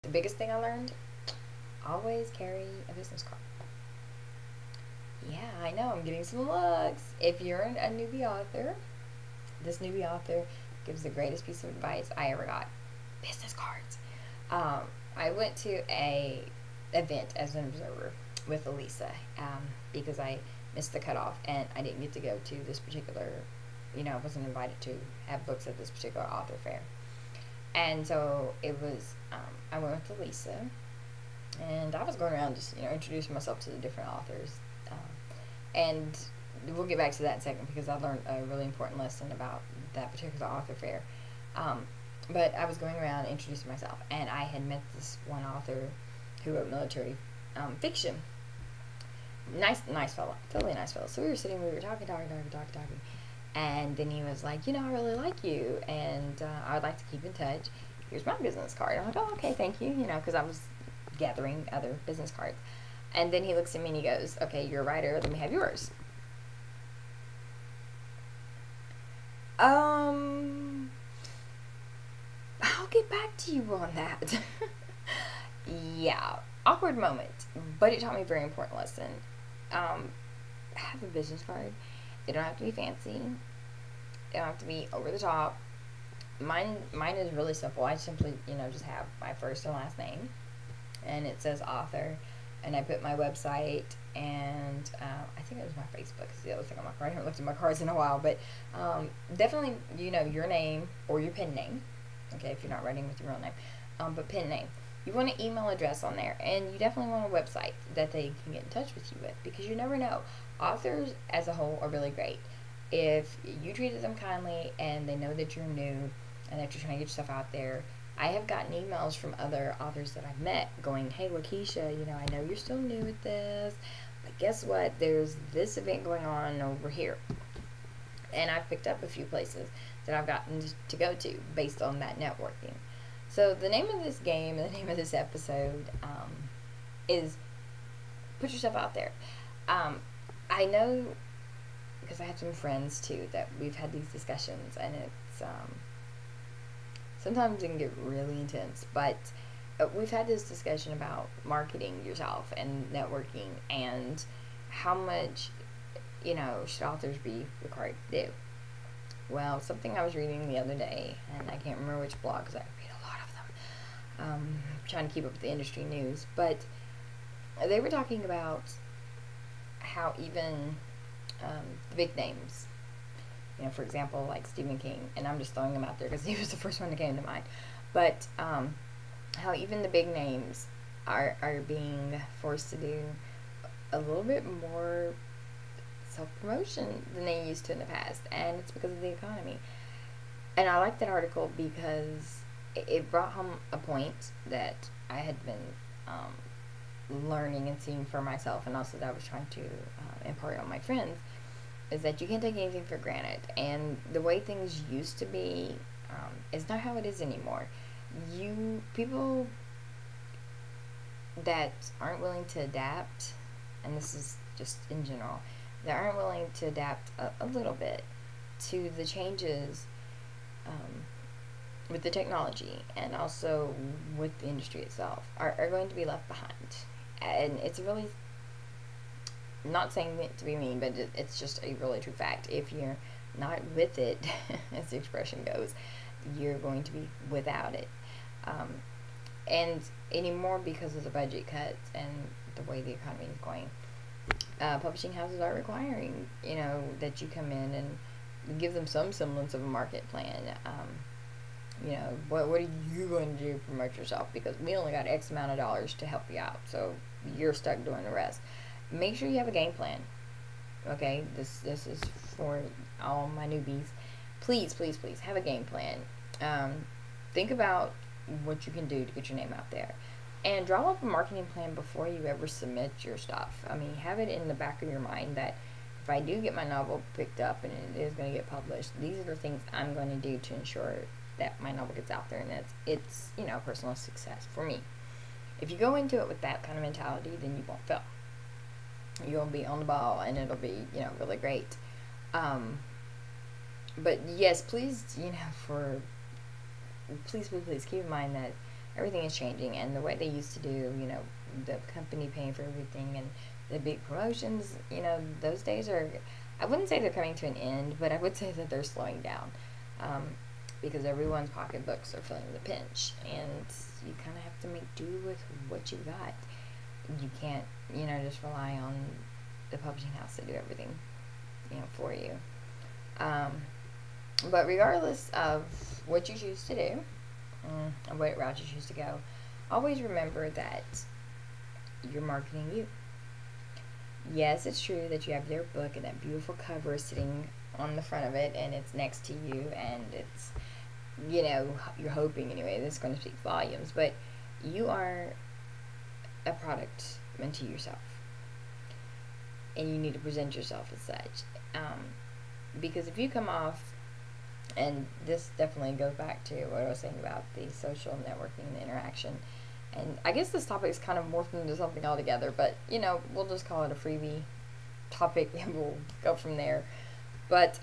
The biggest thing I learned, always carry a business card. Yeah, I know, I'm getting some looks. If you're a newbie author, this newbie author gives the greatest piece of advice I ever got. Business cards. Um, I went to a event as an observer with Elisa because I missed the cutoff and I didn't get to go to this particular, I wasn't invited to have books at this particular author fair. And so it was, I went with Elisa and I was going around just, introducing myself to the different authors. And we'll get back to that in a second because I learned a really important lesson about that particular author fair. But I was going around introducing myself, and I had met this one author who wrote military fiction. Nice fella, totally nice fella. So we were talking, and then he was like, I really like you, and I would like to keep in touch. Here's my business card. I'm like, oh, okay, thank you, because I was gathering other business cards. And then he looks at me and he goes, okay, you're a writer, let me have yours. I'll get back to you on that. Yeah, awkward moment, but it taught me a very important lesson. Have a business card. They don't have to be fancy. They don't have to be over the top. Mine is really simple. I simply, just have my first and last name, and it says author, and I put my website, and I think it was my Facebook is the other thing on my card. I haven't looked at my cards in a while, but definitely, your name or your pen name. Okay, if you're not writing with your real name, but pen name. You want an email address on there, and you definitely want a website that they can get in touch with you with, because you never know. Authors as a whole are really great. If you treated them kindly and they know that you're new and that you're trying to get yourself out there, I have gotten emails from other authors that I've met going, hey, Lakeisha, I know you're still new at this, but guess what? There's this event going on over here. And I've picked up a few places that I've gotten to go to based on that networking. So the name of this game, the name of this episode is put yourself out there. I know because I have some friends too that we've had these discussions, and it's sometimes it can get really intense, but we've had this discussion about marketing yourself and networking and how much should authors be required to do. Well, something I was reading the other day, and I can't remember which blog because I read a lot of them, trying to keep up with the industry news, but they were talking about how even the big names, for example, like Stephen King, and I'm just throwing him out there because he was the first one that came to mind, but how even the big names are being forced to do a little bit more self-promotion than they used to in the past, and it's because of the economy. And I like that article because it brought home a point that I had been learning and seeing for myself, and also that I was trying to impart on my friends, is that you can't take anything for granted, and the way things used to be is not how it is anymore. People that aren't willing to adapt, and this is just in general, that aren't willing to adapt a little bit to the changes with the technology and also with the industry itself are going to be left behind. And it's really, not saying it to be mean, but it's just a really true fact. If you're not with it, as the expression goes, you're going to be without it. And anymore, because of the budget cuts and the way the economy is going, publishing houses are requiring, that you come in and give them some semblance of a market plan. What are you going to do to promote yourself? Because we only got X amount of dollars to help you out, so you're stuck doing the rest. Make sure you have a game plan. Okay, this is for all my newbies. Please, please, please have a game plan. Think about what you can do to get your name out there. And draw up a marketing plan before you ever submit your stuff. I mean, have it in the back of your mind that if I do get my novel picked up and it is going to get published, these are the things I'm going to do to ensure that my novel gets out there and it's personal success for me. If you go into it with that kind of mentality, then you won't fail. You'll be on the ball and it'll be, really great. But yes, please, please keep in mind that everything is changing, and the way they used to do, the company paying for everything and the big promotions, those days are, I wouldn't say they're coming to an end, but I would say that they're slowing down, because everyone's pocketbooks are feeling the pinch, and you kind of have to make do with what you got. You can't, just rely on the publishing house to do everything, for you. But regardless of what you choose to do, and what route you choose to go, always remember that you're marketing you. Yes, it's true that you have their book and that beautiful cover sitting on the front of it, and it's next to you, and it's, you're hoping anyway, this is going to speak volumes, but you are a product unto yourself, and you need to present yourself as such, because if you come off, and this definitely goes back to what I was saying about the social networking and the interaction, and I guess this topic is kind of morphed into something altogether, but we'll just call it a freebie topic and we'll go from there. But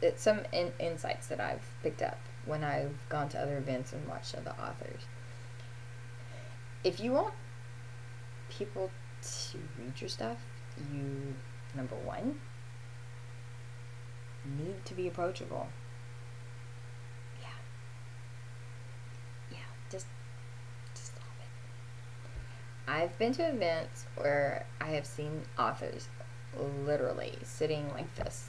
it's some insights that I've picked up when I've gone to other events and watched other authors. If you want people to read your stuff, you, number one, need to be approachable. Yeah, just stop it. I've been to events where I have seen authors literally sitting like this.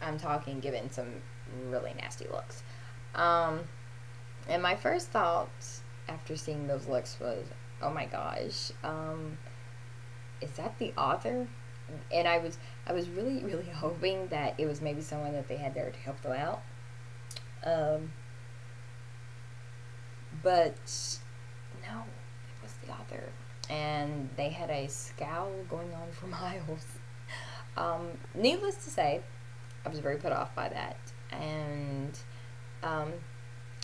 I'm talking giving some really nasty looks. And my first thought after seeing those looks was, oh my gosh, is that the author? And I was really, really hoping that it was maybe someone that they had there to help them out. But no, it was the author. And they had a scowl going on for miles. Needless to say, I was very put off by that. And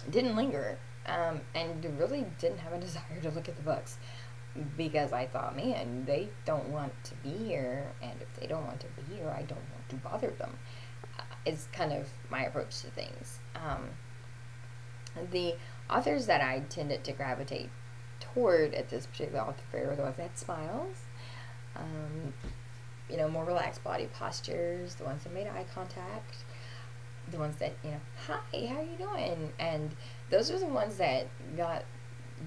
didn't linger. And really didn't have a desire to look at the books. Because I thought, man, they don't want to be here, and if they don't want to be here, I don't want to bother them. It's kind of my approach to things. The authors that I tended to gravitate toward at this particular author fair were the ones that had smiles, more relaxed body postures, the ones that made eye contact, the ones that, hi, how are you doing? And those are the ones that got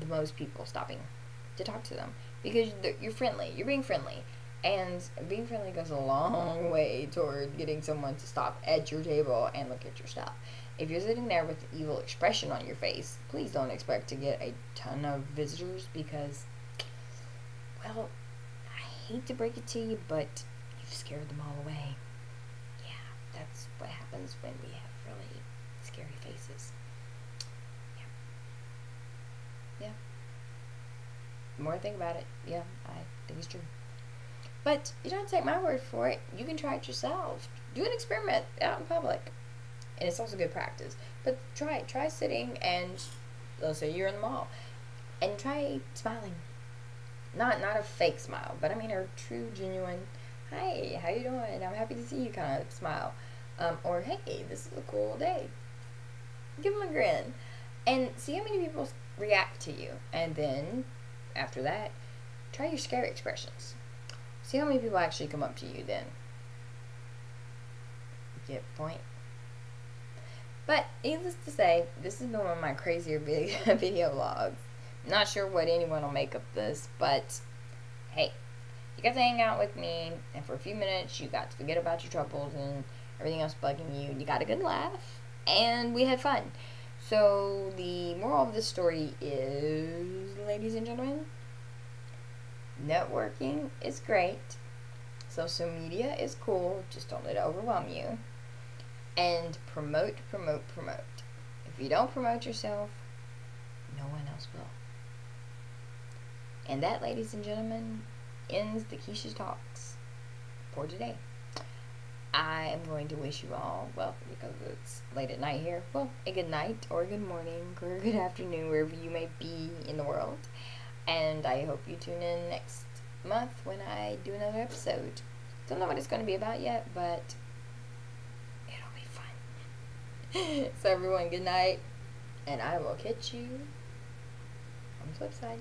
the most people stopping to talk to them, because you're friendly, you're being friendly, and being friendly goes a long way toward getting someone to stop at your table and look at your stuff. If you're sitting there with an evil expression on your face, please don't expect to get a ton of visitors, because, well, I hate to break it to you, but you've scared them all away. Yeah, that's what happens when we have really scary faces. Yeah. The more I think about it, yeah, I think it's true. But you don't take my word for it. You can try it yourself. Do an experiment out in public. And it's also good practice. But try it. Try sitting and, let's say you're in the mall, and try smiling. Not a fake smile, but I mean a true, genuine, hi, how you doing? I'm happy to see you kind of smile. Or, hey, this is a cool day. Give them a grin. And see how many people react to you. And then, after that, try your scary expressions. See how many people actually come up to you then. Get the point? But, needless to say, this has been one of my crazier video vlogs. Not sure what anyone will make of this, but, hey, you got to hang out with me, and for a few minutes, you got to forget about your troubles and everything else bugging you. You got a good laugh, and we had fun. So, the moral of this story is, ladies and gentlemen, networking is great. Social media is cool. Just don't let it overwhelm you. And promote, promote, promote. If you don't promote yourself, no one else will. And that, ladies and gentlemen, ends the Kishaz Talks for today. I am going to wish you all, well, because it's late at night here, well, a good night or a good morning or a good afternoon wherever you may be in the world. And I hope you tune in next month when I do another episode. Don't know what it's going to be about yet, but So everyone, good night, and I will catch you on the flip side.